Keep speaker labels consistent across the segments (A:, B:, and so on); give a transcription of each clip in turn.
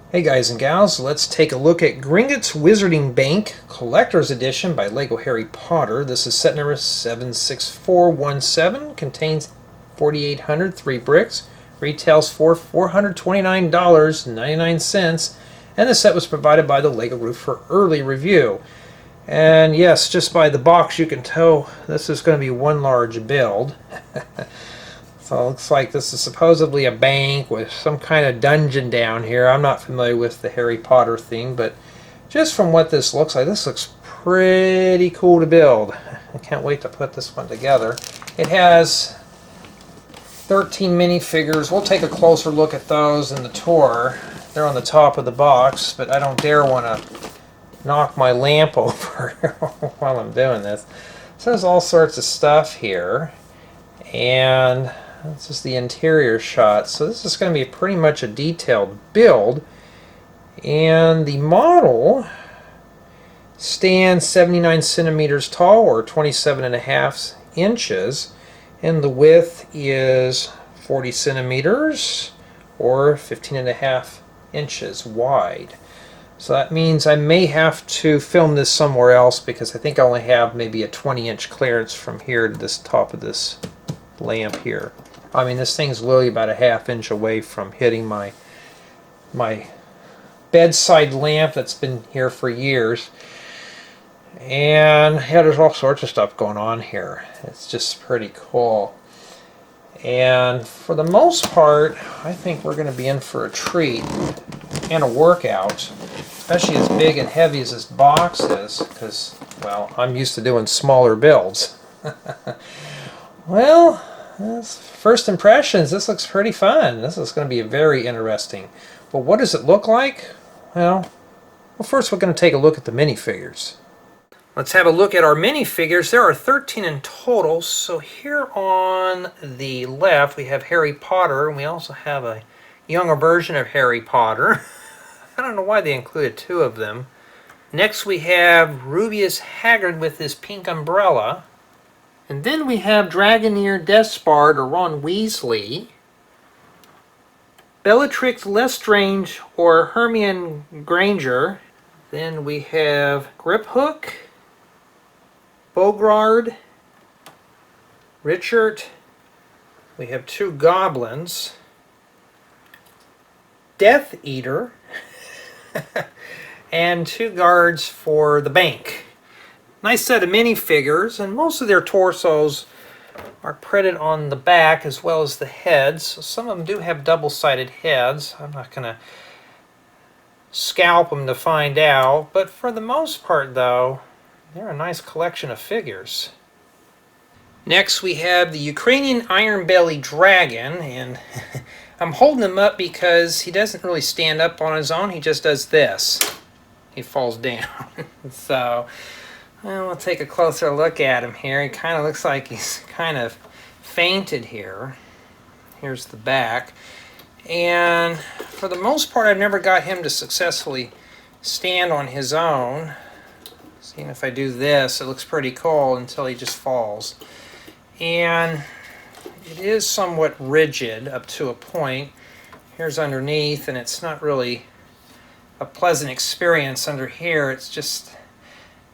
A: Hey guys and gals, let's take a look at Gringotts Wizarding Bank Collector's Edition by LEGO Harry Potter. This is set number 76417, contains 4,800, 3 bricks, retails for $429.99, and the set was provided by the LEGO Group for early review. And yes, just by the box you can tell this is going to be one large build. So it looks like this is supposedly a bank with some kind of dungeon down here. I'm not familiar with the Harry Potter thing, but just from what this looks like, this looks pretty cool to build. I can't wait to put this one together. It has 13 minifigures. We'll take a closer look at those in the tour. They're on the top of the box, but I don't dare want to knock my lamp over while I'm doing this. So there's all sorts of stuff here. And this is the interior shot. So this is going to be pretty much a detailed build. And the model stands 79 centimeters tall, or 27.5 inches. And the width is 40 centimeters, or 15.5 inches wide. So that means I may have to film this somewhere else, because I think I only have maybe a 20-inch clearance from here to this top of this lamp here. I mean, this thing's literally about a ½ inch away from hitting my bedside lamp that's been here for years. And yeah, there's all sorts of stuff going on here. It's just pretty cool. And for the most part, I think we're going to be in for a treat and a workout, especially as big and heavy as this box is, because, well, I'm used to doing smaller builds. Well, first impressions, this looks pretty fun. This is going to be very interesting. But what does it look like? Well, first we're going to take a look at the minifigures. Let's have a look at our minifigures. There are 13 in total. So here on the left we have Harry Potter, and we also have a younger version of Harry Potter. I don't know why they included 2 of them. Next we have Rubeus Hagrid with his pink umbrella. And then we have Dragonir Despard, or Ron Weasley. Bellatrix Lestrange, or Hermione Granger. Then we have Griphook, Bogrod, Richard. We have 2 goblins. Death Eater. And 2 guards for the bank. Nice set of minifigures, and most of their torsos are printed on the back as well as the heads. So some of them do have double-sided heads. I'm not going to scalp them to find out, but for the most part, though, they're a nice collection of figures. Next, we have the Ukrainian Ironbelly dragon, and I'm holding him up because he doesn't really stand up on his own. He just does this. He falls down. So well, we'll take a closer look at him here. He kind of looks like he's kind of fainted here. Here's the back. And for the most part, I've never got him to successfully stand on his own. Seeing if I do this, it looks pretty cool until he just falls. And it is somewhat rigid up to a point. Here's underneath, and it's not really a pleasant experience under here. It's just,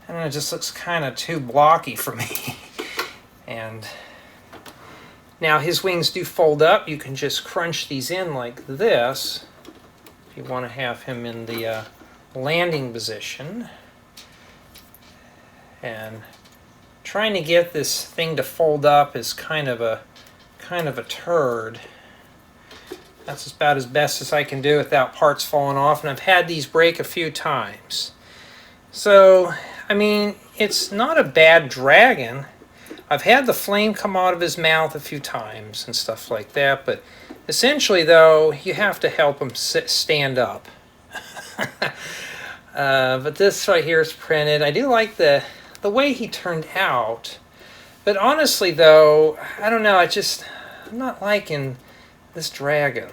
A: I don't know, it just looks kind of too blocky for me. And now his wings do fold up. You can just crunch these in like this if you want to have him in the landing position. And trying to get this thing to fold up is kind of a turd. That's about as best as I can do without parts falling off, and I've had these break a few times. So I mean, it's not a bad dragon. I've had the flame come out of his mouth a few times and stuff like that, but essentially, though, you have to help him stand up. But this right here is printed. I do like the way he turned out, but honestly, though, I don't know. I'm not liking this dragon.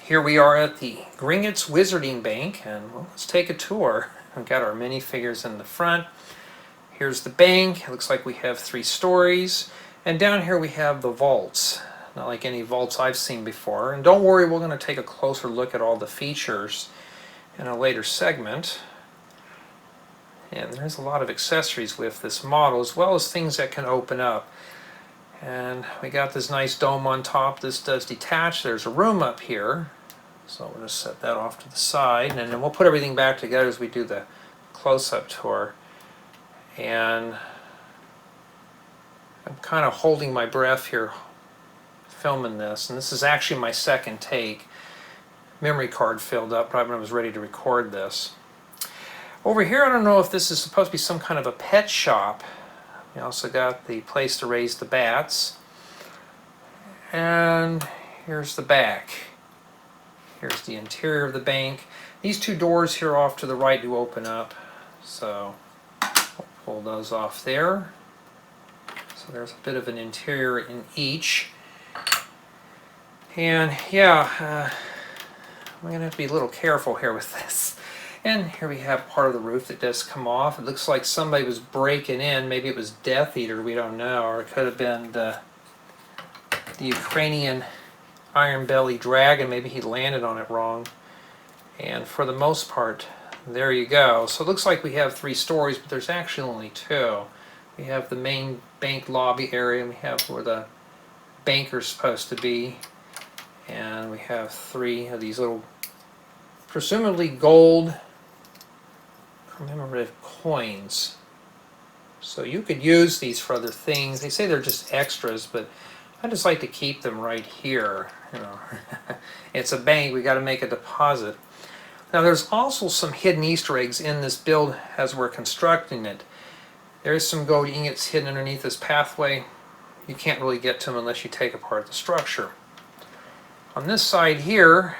A: Here we are at the Gringotts Wizarding Bank, and well, let's take a tour. We've got our minifigures in the front. Here's the bank. It looks like we have 3 stories. And down here we have the vaults. not like any vaults I've seen before. And don't worry, we're going to take a closer look at all the features in a later segment. And there's a lot of accessories with this model, as well as things that can open up. And we got this nice dome on top. This does detach. There's a room up here. So we'll just set that off to the side, and then we'll put everything back together as we do the close-up tour. And I'm kind of holding my breath here filming this, and this is actually my second take. Memory card filled up right when I was ready to record this. Over here, I don't know if this is supposed to be some kind of a pet shop. We also got the place to raise the bats. And here's the back. Here's the interior of the bank. These two doors here off to the right do open up. So we'll pull those off there. So there's a bit of an interior in each. And yeah, I'm going to have to be a little careful here with this. And here we have part of the roof that does come off. It looks like somebody was breaking in. Maybe it was Death Eater, we don't know. Or it could have been the Ukrainian Ironbelly dragon. Maybe he landed on it wrong. And for the most part, there you go. So it looks like we have 3 stories, but there's actually only 2. We have the main bank lobby area, and we have where the banker's supposed to be. And we have 3 of these little, presumably gold, commemorative coins. So you could use these for other things. They say they're just extras, but I just like to keep them right here. You know, it's a bank. We got to make a deposit. Now there's also some hidden Easter eggs in this build as we're constructing it. There's some gold ingots hidden underneath this pathway. You can't really get to them unless you take apart the structure. On this side here,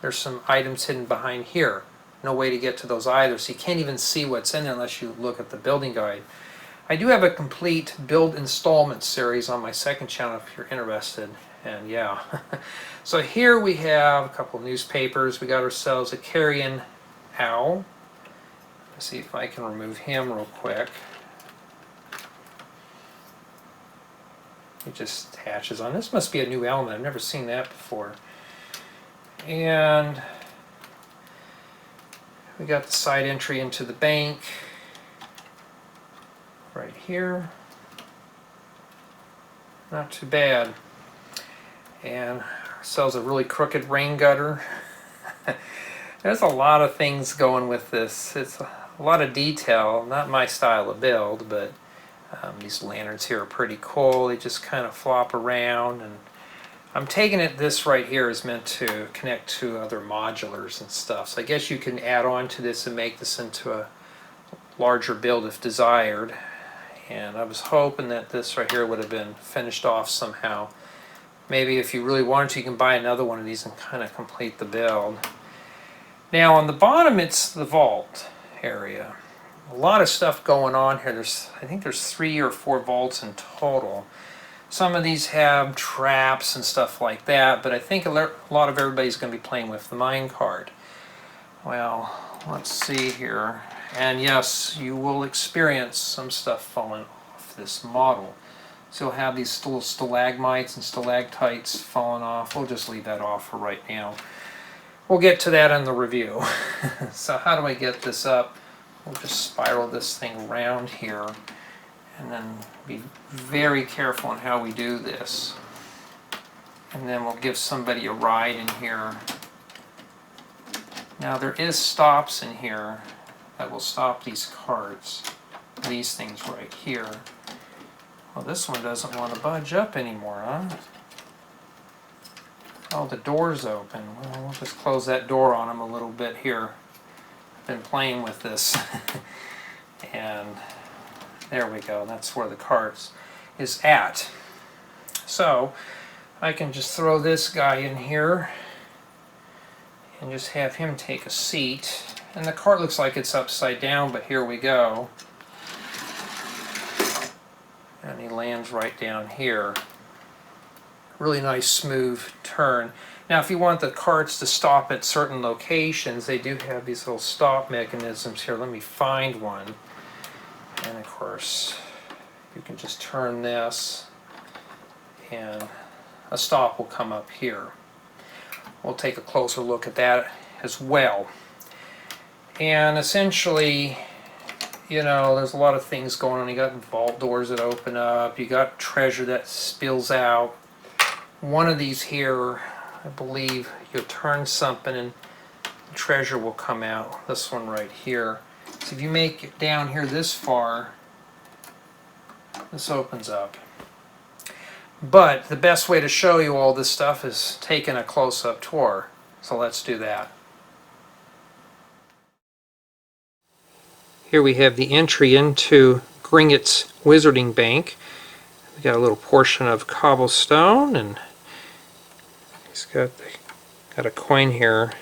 A: there's some items hidden behind here. No way to get to those either, so you can't even see what's in there unless you look at the building guide. I do have a complete build installment series on my second channel if you're interested, and yeah. So here we have a couple of newspapers. We got ourselves a carrion owl. Let's see if I can remove him real quick. It just attaches on. This must be a new element. I've never seen that before. And we got the side entry into the bank right here. Not too bad. And ourselves a really crooked rain gutter. There's a lot of things going with this. It's a lot of detail. Not my style of build, but these lanterns here are pretty cool. They just kind of flop around, and I'm taking it this right here is meant to connect to other modulars and stuff. So I guess you can add on to this and make this into a larger build if desired. And I was hoping that this right here would have been finished off somehow. Maybe if you really wanted to, you can buy another one of these and kind of complete the build. Now on the bottom, it's the vault area. A lot of stuff going on here. I think there's 3 or 4 vaults in total. Some of these have traps and stuff like that, but I think a lot of everybody's going to be playing with the mine cart. Well, let's see here. And yes, you will experience some stuff falling off this model. So you'll have these little stalagmites and stalactites falling off. We'll just leave that off for right now. We'll get to that in the review. So how do I get this up? We'll just spiral this thing around here and then be very careful on how we do this. And then we'll give somebody a ride in here. Now there is stops in here that will stop these carts. These things right here. Well, this one doesn't want to budge up anymore, huh? Oh, the door's open. Well, we'll just close that door on them a little bit here. I've been playing with this. And there we go. That's where the cart is at. So I can just throw this guy in here and just have him take a seat. And the cart looks like it's upside down, but here we go. And he lands right down here. Really nice smooth turn. Now if you want the carts to stop at certain locations, they do have these little stop mechanisms here. Let me find one. And of course, you can just turn this and a stop will come up here. We'll take a closer look at that as well. And essentially, you know, there's a lot of things going on. You got vault doors that open up, you got treasure that spills out. One of these here, I believe you'll turn something and treasure will come out. This one right here. So if you make it down here this far, this opens up. But the best way to show you all this stuff is taking a close-up tour. So let's do that. Here we have the entry into Gringotts Wizarding Bank. We got a little portion of cobblestone, and he's got a coin here.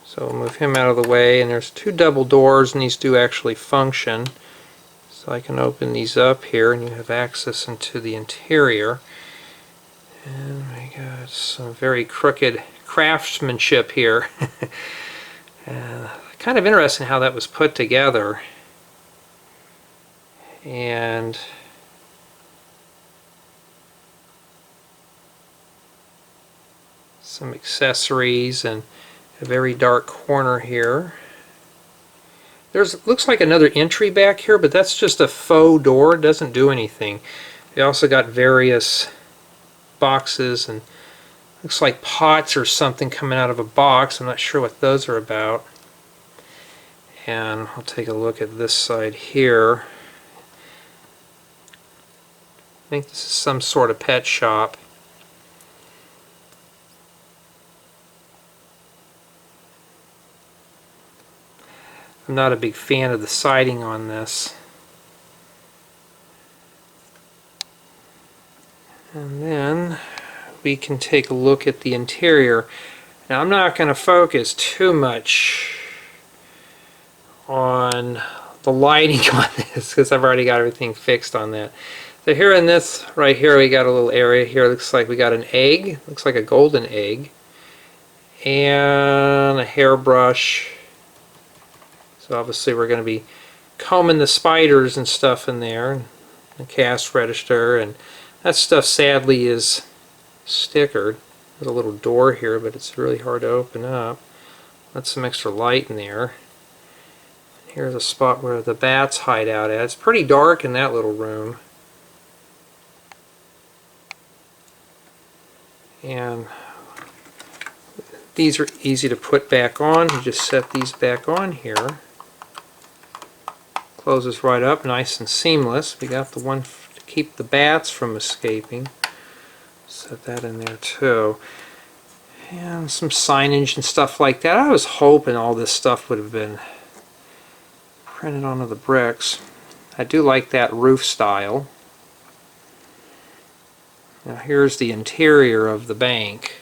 A: So we'll move him out of the way, and there's two double doors, and these do actually function. So I can open these up here, and you have access into the interior. And we got some very crooked craftsmanship here. Kind of interesting how that was put together. And some accessories and a very dark corner here. Looks like another entry back here, but that's just a faux door. It doesn't do anything. They also got various boxes and looks like pots or something coming out of a box. I'm not sure what those are about. And I'll take a look at this side here. I think this is some sort of pet shop. I'm not a big fan of the siding on this. And then we can take a look at the interior. Now I'm not going to focus too much on the lighting on this because I've already got everything fixed on that. So here in this right here we got a little area here. Looks like we got an egg. Looks like a golden egg. And a hairbrush. So obviously we're going to be combing the spiders and stuff in there. The cash register, and that stuff sadly is stickered. There's a little door here, but it's really hard to open up. That's some extra light in there. Here's a spot where the bats hide out at. It's pretty dark in that little room. And these are easy to put back on. You just set these back on here. Closes right up, nice and seamless. We got the one to keep the bats from escaping. Set that in there too. And some signage and stuff like that. I was hoping all this stuff would have been printed onto the bricks. I do like that roof style. Now here's the interior of the bank.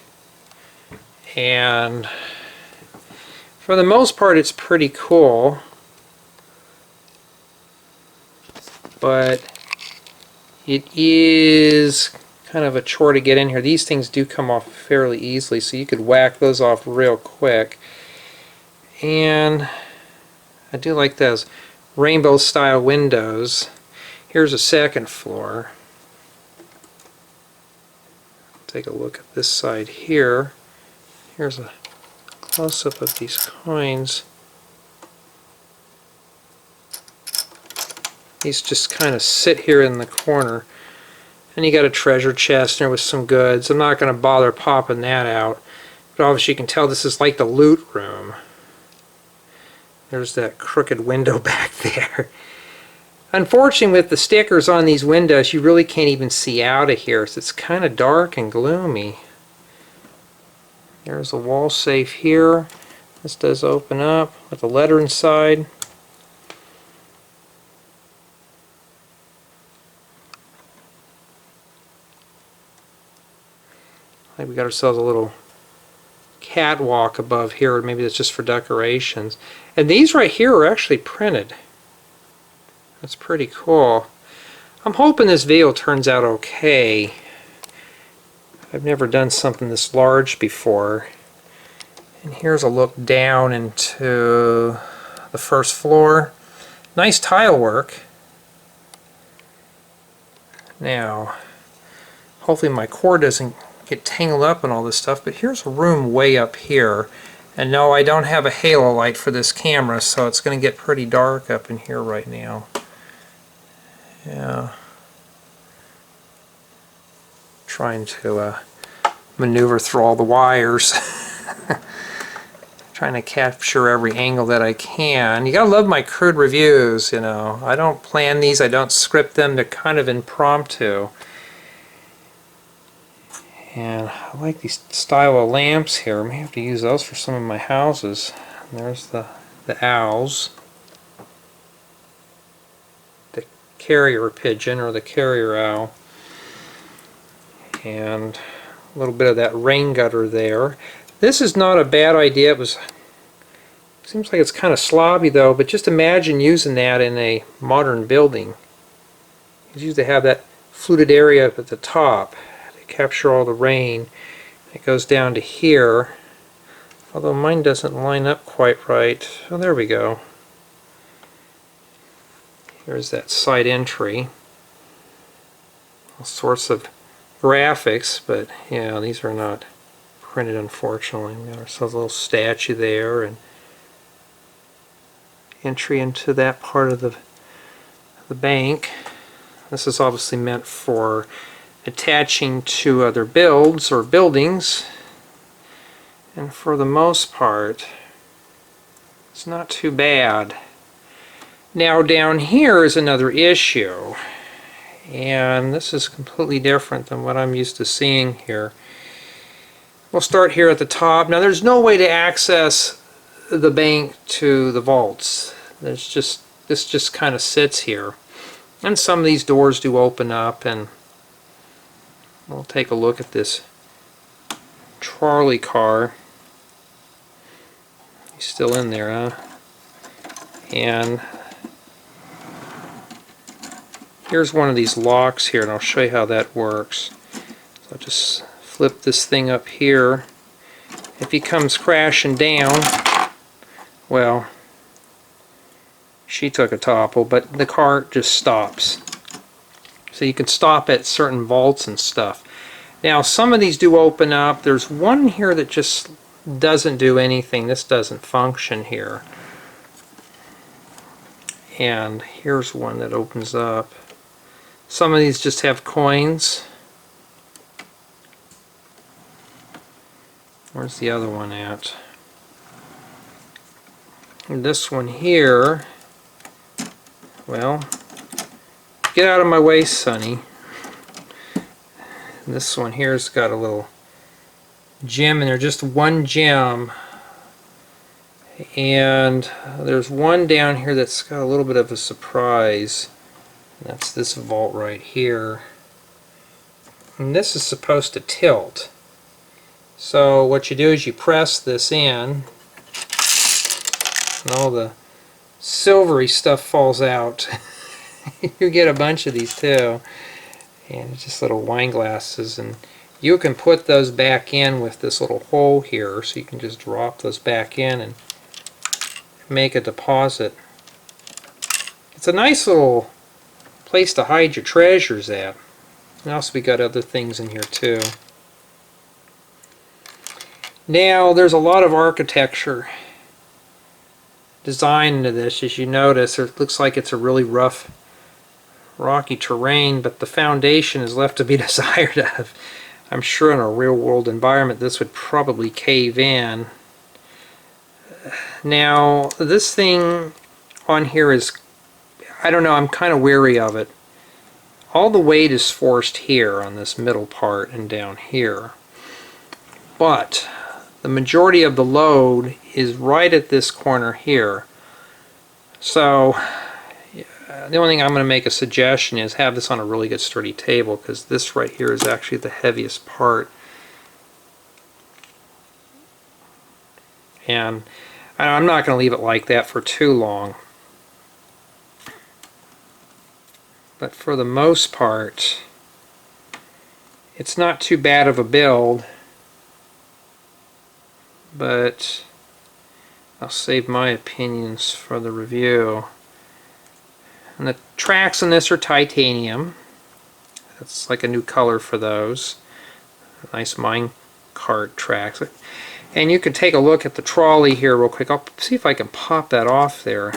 A: And for the most part it's pretty cool. But it is kind of a chore to get in here. These things do come off fairly easily, so you could whack those off real quick. And I do like those rainbow style windows. Here's a second floor. Take a look at this side here. Here's a close-up of these coins. These just kind of sit here in the corner. And you got a treasure chest there with some goods. I'm not going to bother popping that out. But obviously you can tell this is like the loot room. There's that crooked window back there. Unfortunately, with the stickers on these windows, you really can't even see out of here. So it's kind of dark and gloomy. There's a wall safe here. This does open up with a letter inside. I think we got ourselves a little catwalk above here, or maybe that's just for decorations. And these right here are actually printed. That's pretty cool. I'm hoping this video turns out okay. I've never done something this large before. And here's a look down into the first floor. Nice tile work. Now, hopefully my cord doesn't get tangled up in all this stuff, but here's a room way up here. And no, I don't have a halo light for this camera, so it's going to get pretty dark up in here right now. Yeah. Trying to maneuver through all the wires. Trying to capture every angle that I can. You gotta love my crude reviews, you know. I don't plan these, I don't script them, they're kind of impromptu. And I like these style of lamps here. I may have to use those for some of my houses. And there's the owls. The carrier pigeon, or the carrier owl. And a little bit of that rain gutter there. This is not a bad idea. Seems like it's kind of slobby though, but just imagine using that in a modern building. You usually have that fluted area up at the top to capture all the rain. It goes down to here, although mine doesn't line up quite right. Oh, there we go. Here's that side entry. All sorts of graphics, but yeah, these are not printed, unfortunately. We got ourselves a little statue there, and entry into that part of the bank. This is obviously meant for attaching to other builds or buildings, and for the most part it's not too bad. Now down here is another issue, and this is completely different than what I'm used to seeing here. We'll start here at the top. Now there's no way to access the bank to the vaults. This just kind of sits here. And some of these doors do open up, and we'll take a look at this trolley car. He's still in there, huh? And here's one of these locks here, and I'll show you how that works. So I'll just flip this thing up here. If he comes crashing down, well, she took a topple, but the car just stops. So you can stop at certain vaults and stuff. Now some of these do open up. There's one here that just doesn't do anything. This doesn't function here. And here's one that opens up. Some of these just have coins. Where's the other one at? And this one here, well, get out of my way, Sonny. And this one here's got a little gem in there, just one gem. And there's one down here that's got a little bit of a surprise. And that's this vault right here. And this is supposed to tilt. So what you do is you press this in, and all the silvery stuff falls out. You get a bunch of these too, and it's just little wine glasses, and you can put those back in with this little hole here, so you can just drop those back in and make a deposit. It's a nice little place to hide your treasures at. And also we got other things in here too. Now there's a lot of architecture design into this. As you notice, it looks like it's a really rough, rocky terrain, but the foundation is left to be desired of. I'm sure in a real world environment this would probably cave in. Now this thing on here is, I don't know, I'm kind of weary of it. All the weight is forced here on this middle part and down here, but the majority of the load is right at this corner here. So the only thing I'm going to make a suggestion is have this on a really good sturdy table, because this right here is actually the heaviest part. And I'm not going to leave it like that for too long. But for the most part, it's not too bad of a build. But I'll save my opinions for the review. And the tracks on this are titanium. That's like a new color for those. Nice mine cart tracks. And you can take a look at the trolley here real quick. I'll see if I can pop that off there.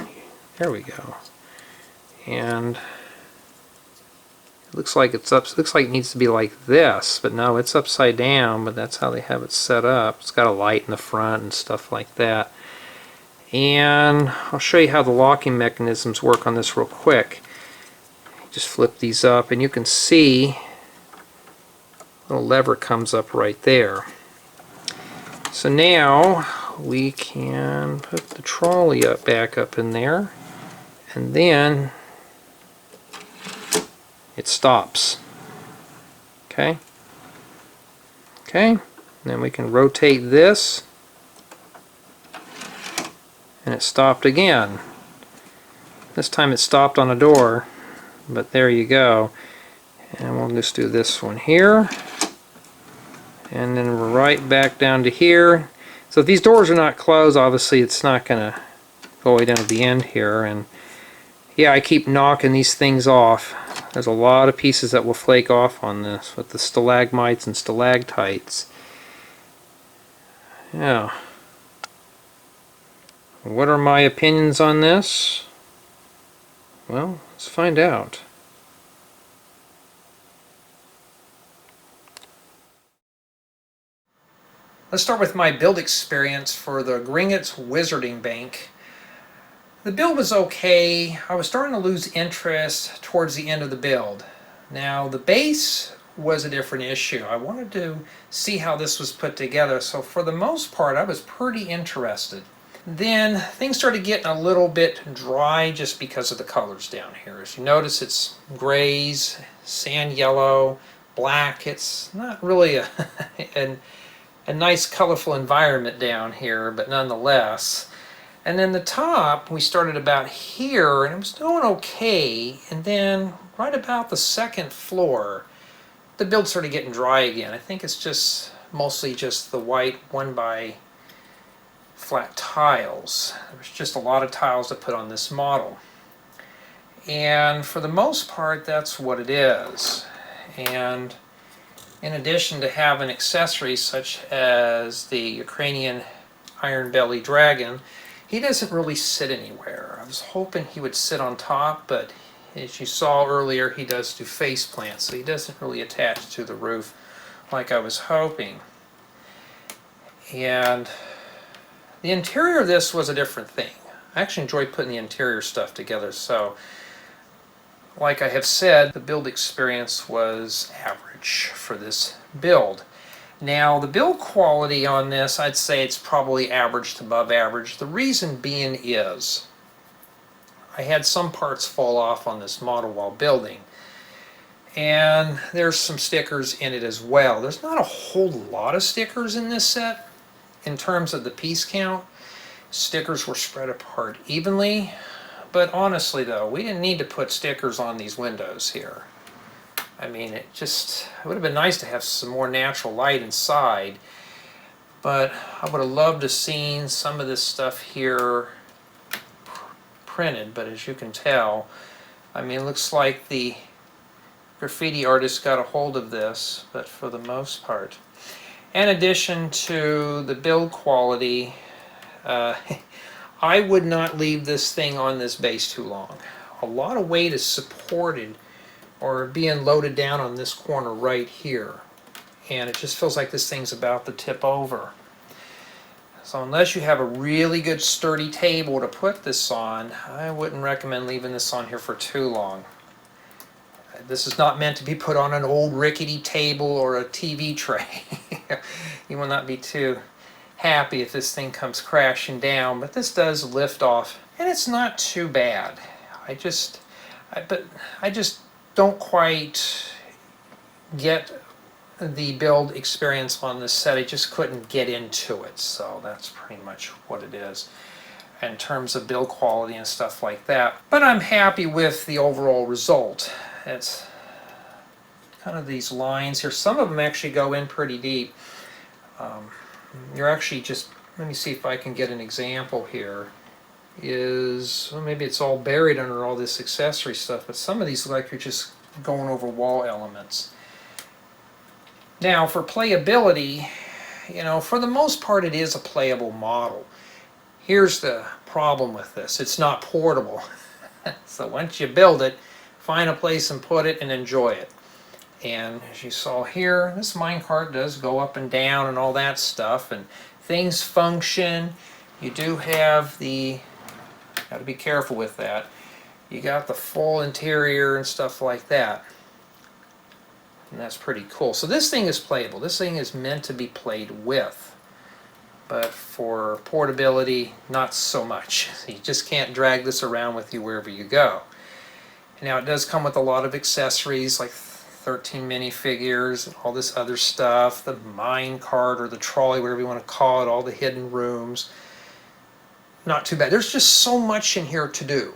A: There we go. And it looks like it's up. Looks like it needs to be like this, but no, it's upside down. But that's how they have it set up. It's got a light in the front and stuff like that. And I'll show you how the locking mechanisms work on this real quick. Just flip these up, and you can see a little lever comes up right there. So now we can put the trolley back up in there, and then it stops. Okay? Okay? And then we can rotate this, and it stopped again. This time it stopped on a door, but there you go. And we'll just do this one here. And then we're right back down to here. So if these doors are not closed, obviously it's not going to go way down to the end here. And yeah, I keep knocking these things off. There's a lot of pieces that will flake off on this with the stalagmites and stalactites. Yeah. What are my opinions on this? Well, let's find out. Let's start with my build experience for the Gringotts Wizarding Bank. The build was okay. I was starting to lose interest towards the end of the build. Now the base was a different issue. I wanted to see how this was put together, so for the most part I was pretty interested. Then things started getting a little bit dry just because of the colors down here. As you notice, it's grays, sand yellow, black. It's not really a nice colorful environment down here, but nonetheless. And then the top, we started about here, and it was doing okay, and then right about the second floor, the build started getting dry again. I think it's just mostly just the white 1x flat tiles. There's just a lot of tiles to put on this model. And for the most part, that's what it is. And in addition to having accessories such as the Ukrainian Ironbelly dragon, he doesn't really sit anywhere. I was hoping he would sit on top, but as you saw earlier, he does do face plants, so he doesn't really attach to the roof like I was hoping. And the interior of this was a different thing. I actually enjoyed putting the interior stuff together, so like I have said, the build experience was average for this build. Now, the build quality on this, I'd say it's probably average to above average. The reason being is I had some parts fall off on this model while building, and there's some stickers in it as well. There's not a whole lot of stickers in this set in terms of the piece count. Stickers were spread apart evenly. But honestly though, we didn't need to put stickers on these windows here. I mean, it would have been nice to have some more natural light inside, but I would have loved to have seen some of this stuff here printed, but as you can tell, I mean, it looks like the graffiti artist got a hold of this, but for the most part. In addition to the build quality, I would not leave this thing on this base too long. A lot of weight is supported or being loaded down on this corner right here, and it just feels like this thing's about to tip over. So unless you have a really good sturdy table to put this on, I wouldn't recommend leaving this on here for too long. This is not meant to be put on an old rickety table or a TV tray. You will not be too happy if this thing comes crashing down, but this does lift off, and it's not too bad. I just don't quite get the build experience on this set. I just couldn't get into it, so that's pretty much what it is in terms of build quality and stuff like that. But I'm happy with the overall result. It's kind of these lines here. Some of them actually go in pretty deep. You're actually just, let me see if I can get an example here, well, maybe it's all buried under all this accessory stuff, but some of these look like you're just going over wall elements. Now for playability, you know, for the most part it is a playable model. Here's the problem with this. It's not portable. So once you build it, find a place and put it and enjoy it. And as you saw here, this minecart does go up and down and all that stuff, and things function. You do have the, got to be careful with that. You got the full interior and stuff like that. And that's pretty cool. So this thing is playable. This thing is meant to be played with. But for portability, not so much. You just can't drag this around with you wherever you go. Now it does come with a lot of accessories like 13 minifigures and all this other stuff, the mine cart or the trolley, whatever you want to call it, all the hidden rooms. Not too bad. There's just so much in here to do.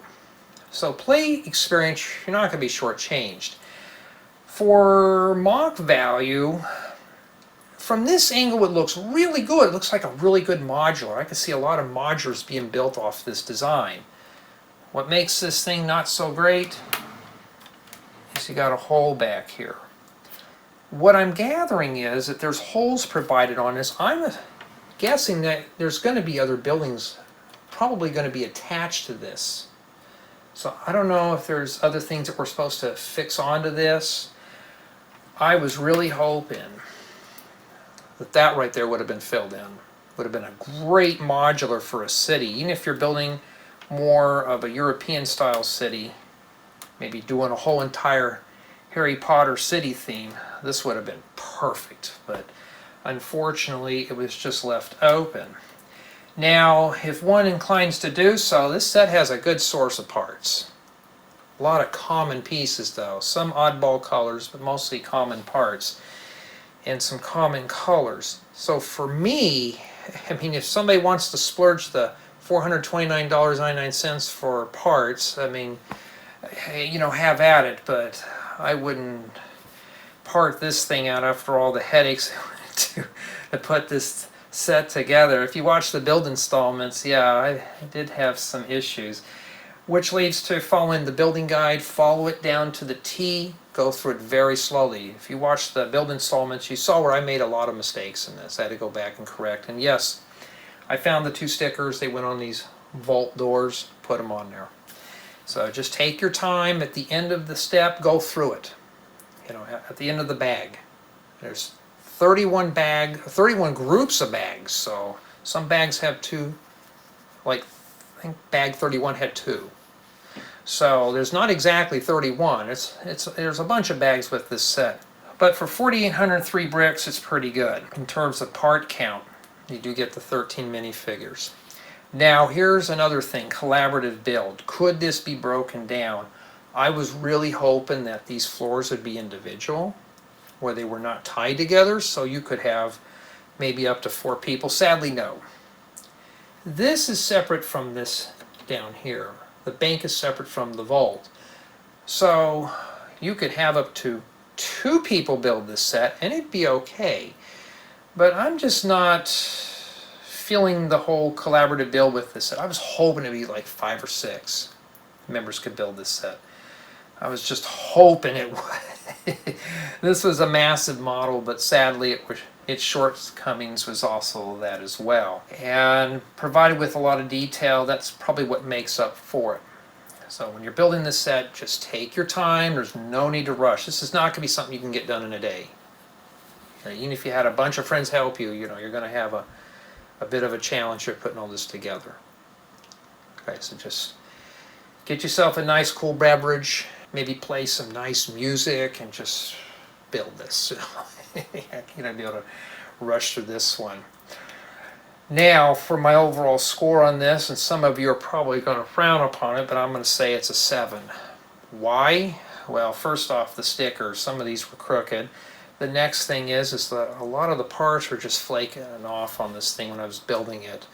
A: So play experience, you're not going to be shortchanged. For mock value, from this angle it looks really good. It looks like a really good modular. I can see a lot of modulars being built off this design. What makes this thing not so great is you got a hole back here. What I'm gathering is that there's holes provided on this. I'm guessing that there's going to be other buildings probably going to be attached to this. So I don't know if there's other things that we're supposed to fix onto this. I was really hoping that that right there would have been filled in. Would have been a great modular for a city. Even if you're building more of a European style city, maybe doing a whole entire Harry Potter city theme, this would have been perfect. But unfortunately it was just left open. Now if one inclines to do so, this set has a good source of parts. A lot of common pieces though, some oddball colors but mostly common parts and some common colors. So for me, I mean, if somebody wants to splurge the $429.99 for parts, I mean, you know, have at it, but I wouldn't part this thing out after all the headaches to put this set together. If you watch the build installments, yeah, I did have some issues, which leads to following the building guide, follow it down to the T, go through it very slowly. If you watch the build installments, you saw where I made a lot of mistakes in this. I had to go back and correct. And yes, I found the 2 stickers. They went on these vault doors, put them on there. So just take your time. At the end of the step, go through it. You know, at the end of the bag. There's 31 groups of bags. So some bags have 2, like I think bag 31 had 2. So there's not exactly 31. There's a bunch of bags with this set. But for 4,803 bricks, it's pretty good. In terms of part count, you do get the 13 minifigures. Now here's another thing, collaborative build. Could this be broken down? I was really hoping that these floors would be individual, where they were not tied together, so you could have maybe up to 4 people. Sadly, no. This is separate from this down here. The bank is separate from the vault. So you could have up to 2 people build this set and it'd be okay. But I'm just not feeling the whole collaborative build with this set. I was hoping it'd be like 5 or 6 members could build this set. I was just hoping it would. This was a massive model, but sadly its shortcomings was also that as well. And provided with a lot of detail, that's probably what makes up for it. So when you're building this set, just take your time. There's no need to rush. This is not going to be something you can get done in a day. Even if you had a bunch of friends help you, you know, you're going to have a bit of a challenge of putting all this together. Okay, so just get yourself a nice cool beverage, maybe play some nice music, and just build this. You're not be able to rush through this one. Now for my overall score on this, and some of you are probably going to frown upon it, but I'm going to say it's a 7. Why? Well, first off, the stickers. Some of these were crooked. The next thing is that a lot of the parts were just flaking off on this thing when I was building it.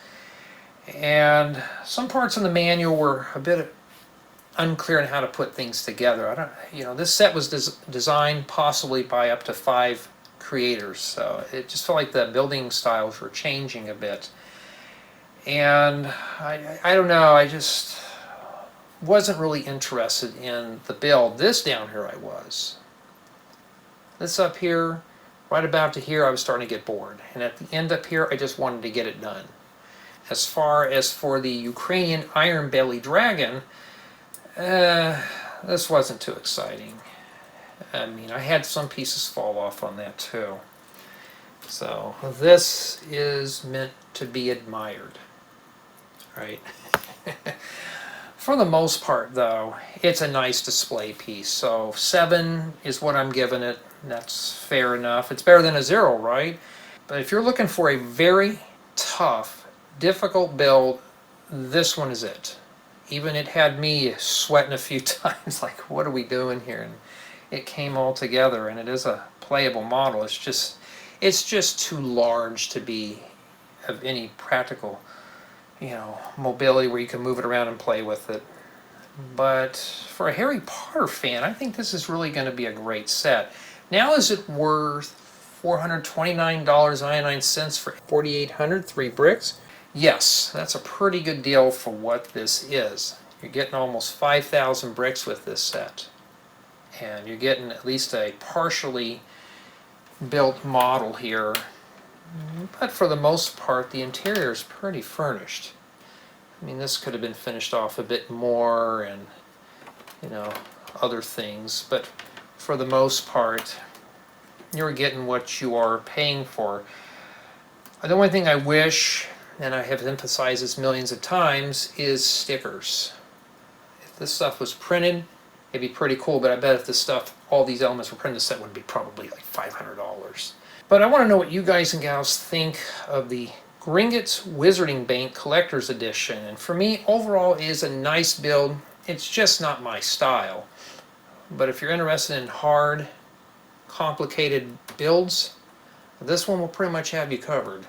A: And some parts in the manual were a bit unclear on how to put things together. This set was designed possibly by up to 5 creators, so it just felt like the building styles were changing a bit. And I don't know, wasn't really interested in the build. This down here I was. This up here, right about to here, I was starting to get bored. And at the end up here, I just wanted to get it done. As far as for the Ukrainian Ironbelly dragon, this wasn't too exciting. I mean, I had some pieces fall off on that too. So this is meant to be admired, right? For the most part, though, it's a nice display piece. So 7 is what I'm giving it. That's fair enough. It's better than a 0, right? But if you're looking for a very tough, difficult build, this one is it. Even it had me sweating a few times, like, what are we doing here? And it came all together, and it is a playable model. It's just too large to be of any practical, mobility where you can move it around and play with it. But for a Harry Potter fan, I think this is really going to be a great set. Now, is it worth $429.99 for 4,800, 3 bricks? Yes, that's a pretty good deal for what this is. You're getting almost 5,000 bricks with this set. And you're getting at least a partially built model here. But for the most part, the interior is pretty furnished. I mean, this could have been finished off a bit more and, other things. But for the most part, you're getting what you are paying for. The only thing I wish, and I have emphasized this millions of times, is stickers. If this stuff was printed, it'd be pretty cool, but I bet if this stuff, all these elements were printed, the set would be probably like $500. But I want to know what you guys and gals think of the Gringotts Wizarding Bank Collector's Edition. And for me, overall, it is a nice build. It's just not my style. But if you're interested in hard, complicated builds, this one will pretty much have you covered.